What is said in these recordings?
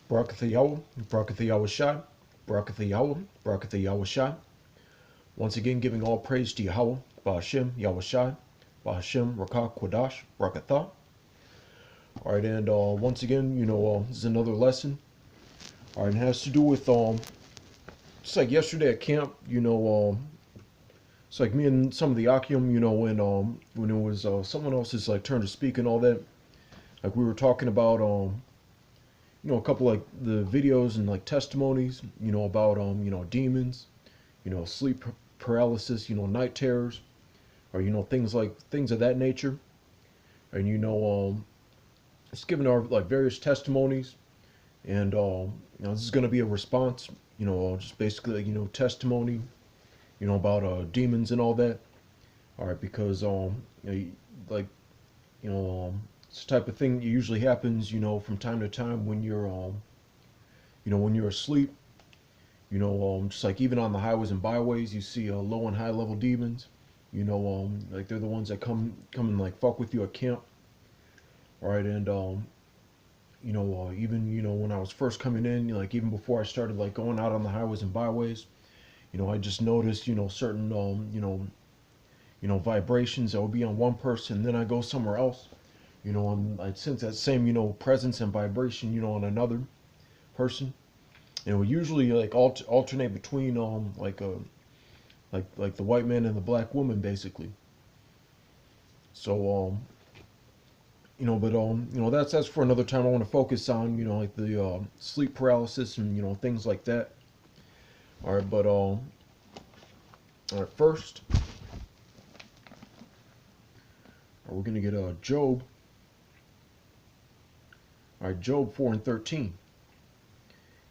Barakatha Yahweh, Barakatha Yahweh Shai, Barakatha Yahweh, Barakatha Yahweh Shai. Once again, giving all praise to Yahweh, Bahashem, Yahweh Shai, Bahashem, Rakah, Quadash, Barakatha. All right, and once again, this is another lesson. All right, it has to do with just like yesterday at camp. It's like me and some of the Akim. When it was someone else's like turn to speak and all that. Like we were talking about a couple like the videos and like testimonies, about demons, sleep paralysis, night terrors, or things of that nature. And it's giving our like various testimonies, and this is going to be a response, just basically testimony, about demons and all that. All right, because like it's the type of thing that usually happens, from time to time when you're when you're asleep. Just like even on the highways and byways, you see low and high level demons. Like they're the ones that come and like fuck with you at camp. All right, and even when I was first coming in, like even before I started like going out on the highways and byways, I just noticed certain vibrations that would be on one person, then I go somewhere else, and I'd sense that same presence and vibration on another person, and it would usually like alternate between like the white man and the black woman basically. So but that's for another time. I want to focus on like the sleep paralysis and things like that. All right, but all right, first we're gonna get Job. All right, Job 4:13.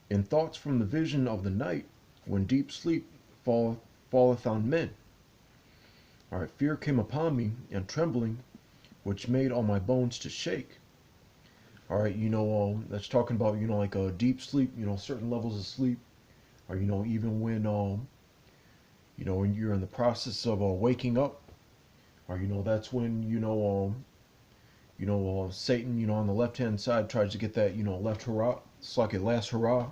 In thoughts from the vision of the night, when deep sleep falleth on men. All right, fear came upon me and trembling, which made all my bones to shake. All right, that's talking about like a deep sleep, certain levels of sleep, or even when you're in the process of waking up, or that's when Satan, on the left hand side tries to get that left hurrah, it's like a last hurrah,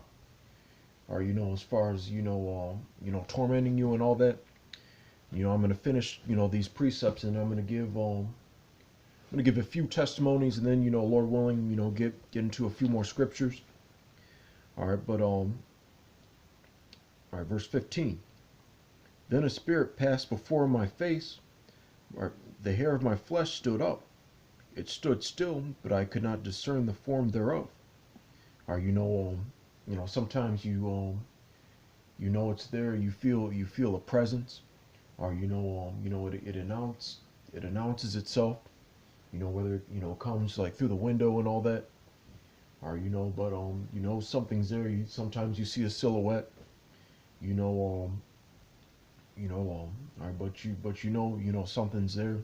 or as far as tormenting you and all that. I'm gonna finish these precepts, and I'm gonna give a few testimonies, and then Lord willing, get into a few more scriptures. All right, but all right, verse 15. Then a spirit passed before my face, the hair of my flesh stood up. It stood still, but I could not discern the form thereof. Or sometimes it's there. You feel a presence, or it announces itself. Whether it comes like through the window and all that, or but something's there. Sometimes you see a silhouette. You know all right, but something's there.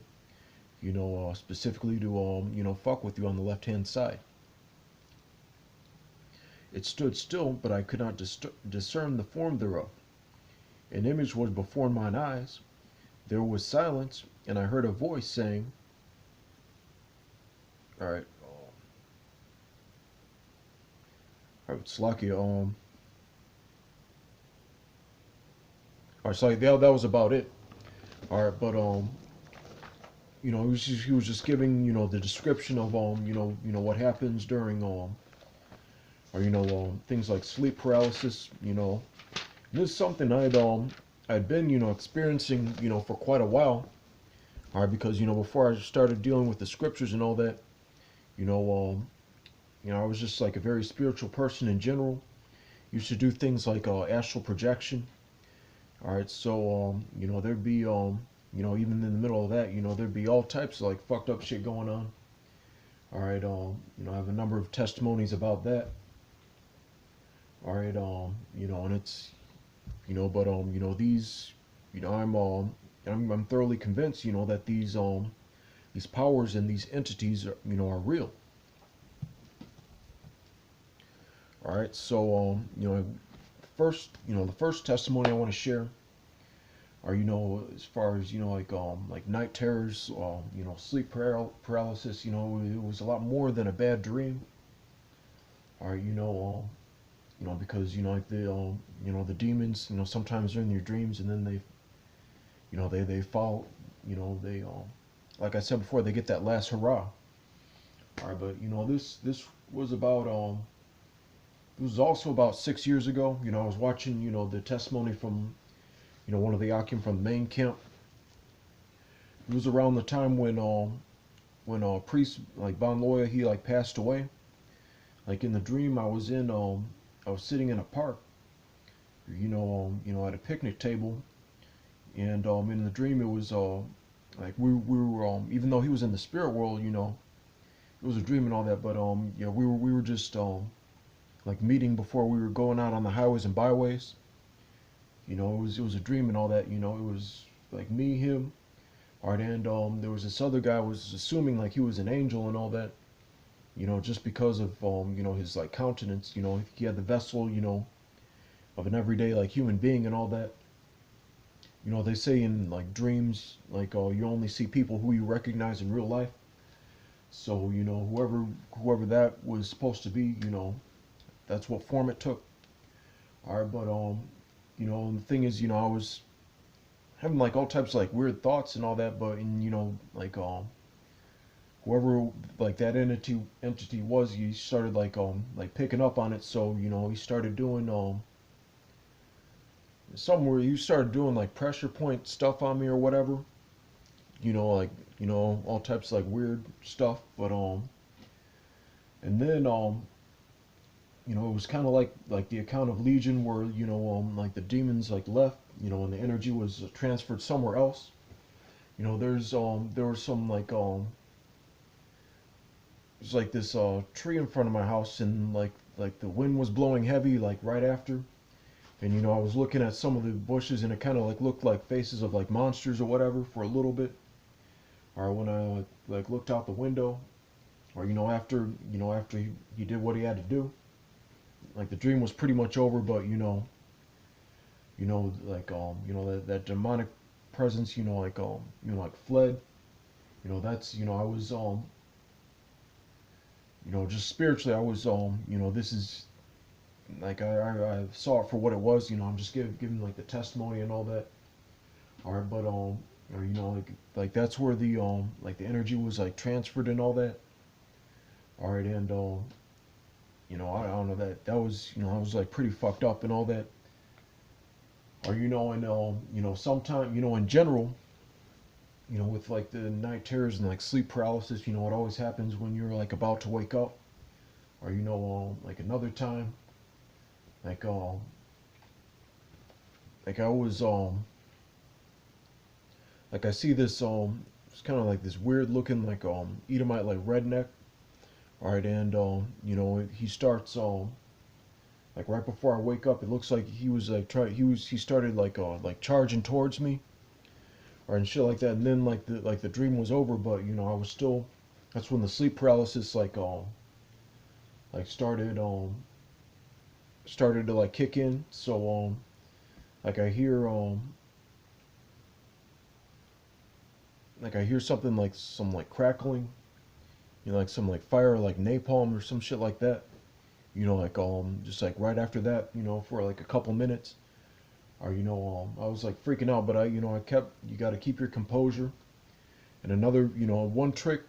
Specifically to fuck with you on the left hand side. It stood still, but I could not discern the form thereof. An image was before mine eyes. There was silence, and I heard a voice saying, all right, Slakia, all right, so that was about it. All right, but he was just giving the description of what happens during or things like sleep paralysis. This is something I'd been experiencing for quite a while. All right, because before I started dealing with the scriptures and all that, I was just like a very spiritual person in general. Used to do things like astral projection. All right, so there'd be even in the middle of that, there'd be all types of like fucked up shit going on. All right, I have a number of testimonies about that. All right, and it's but these, I'm thoroughly convinced, that these powers and these entities are real. All right, so the first testimony I want to share are as far as like night terrors, sleep paralysis. It was a lot more than a bad dream. All right, because like the demons, sometimes they're in your dreams, and then they fall, they like I said before, they get that last hurrah. All right, but this was about it was also about 6 years ago. I was watching the testimony from one of the Akim from the main camp. It was around the time when priest like Bon Loya, he like passed away. Like in the dream, I was sitting in a park, at a picnic table, and in the dream it was like we were even though he was in the spirit world, it was a dream and all that, but we were just like meeting before we were going out on the highways and byways. It was a dream and all that. It was like me, him, art, and there was this other guy. I was assuming like he was an angel and all that. Just because of his like countenance. He had the vessel, of an everyday like human being and all that. They say in like dreams, like you only see people who you recognize in real life. So whoever that was supposed to be, that's what form it took. All right, but the thing is, I was having like all types of like weird thoughts and all that, but and like whoever like that entity was, he started like picking up on it. So he started doing somewhere he started doing like pressure point stuff on me or whatever. Like all types of like weird stuff. But and then it was kind of like the account of Legion where like the demons like left, and the energy was transferred somewhere else. There was some there's like this tree in front of my house, and like the wind was blowing heavy like right after. And I was looking at some of the bushes, and it kind of like looked like faces of like monsters or whatever for a little bit. Or when I like looked out the window, or after he did what he had to do, like the dream was pretty much over. But like that demonic presence, like fled. That's I was just spiritually I was this is like I saw it for what it was. I'm just giving like the testimony and all that. All right, but or like that's where the like the energy was like transferred and all that. All right, and I don't know, that was I was like pretty fucked up and all that. Or and sometime in general, with like the night terrors and like sleep paralysis, it always happens when you're like about to wake up. Or like another time, like like I was like I see this it's kind of like this weird looking like Edomite like redneck. All right, and he starts like right before I wake up, it looks like he was like he started like charging towards me, or and shit like that. And then like the dream was over, but I was still. That's when the sleep paralysis like started to like kick in. So like I hear something like some like crackling, like some like fire, like napalm or some shit like that. Like just like right after that, for like a couple minutes. Or I was like freaking out, but I kept. You got to keep your composure. And another, one trick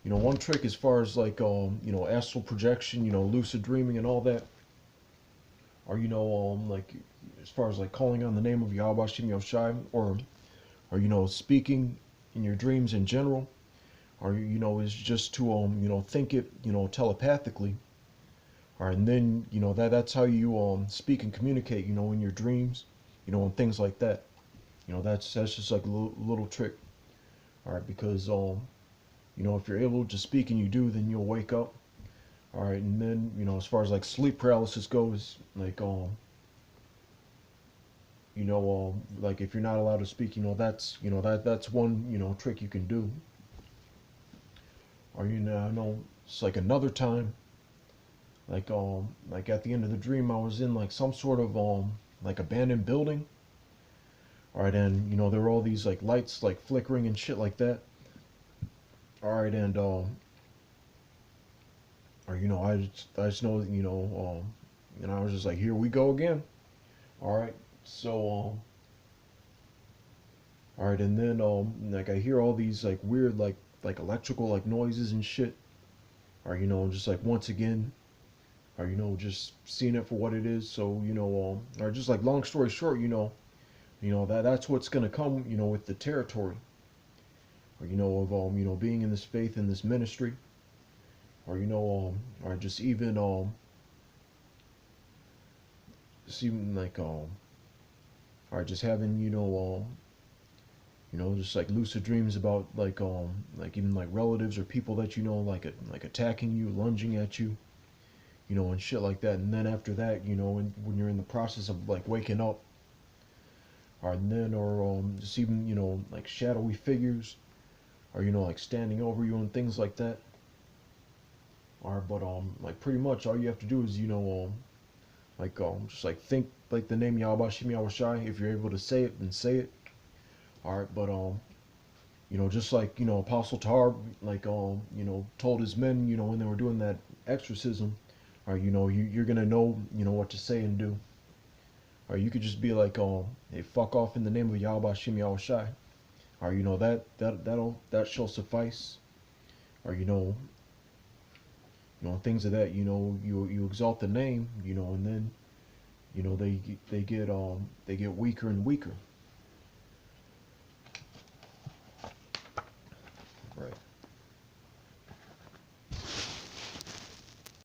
as far as like astral projection, lucid dreaming and all that. Or like as far as like calling on the name of Yahweh Shem Yoshai, or speaking in your dreams in general, or is just to think it telepathically. All right, and then that's how you speak and communicate in your dreams, and things like that. That's just like a little trick. All right, because if you're able to speak and you do, then you'll wake up. All right, and then as far as like sleep paralysis goes, like like if you're not allowed to speak, that's that's one trick you can do. Or I know it's like another time, like at the end of the dream, I was in like some sort of like abandoned building. All right, and there were all these like lights like flickering and shit like that. All right, and or or I just know, and I was just like, here we go again. All right, so all right, and then like I hear all these like weird like electrical like noises and shit, or just like once again, or just seeing it for what it is. So or just like long story short, that's what's gonna come, with the territory, or of being in this faith in this ministry, or or just even like or just having just like lucid dreams about like even like relatives or people that like attacking you, lunging at you, and shit like that. And then after that, when you're in the process of like waking up, or just even like shadowy figures, or like standing over you and things like that. Or but like pretty much all you have to do is just like think like the name Yahweh Shem Yahweh Shai. If you're able to say it, then say it. All right, but just like Apostle Tar told his men when they were doing that exorcism, or you're gonna know what to say and do. Or you could just be like hey, fuck off in the name of Yahweh Shem Yahweh Shai. Or that shall suffice. Or things of that. You exalt the name. And then they get weaker and weaker.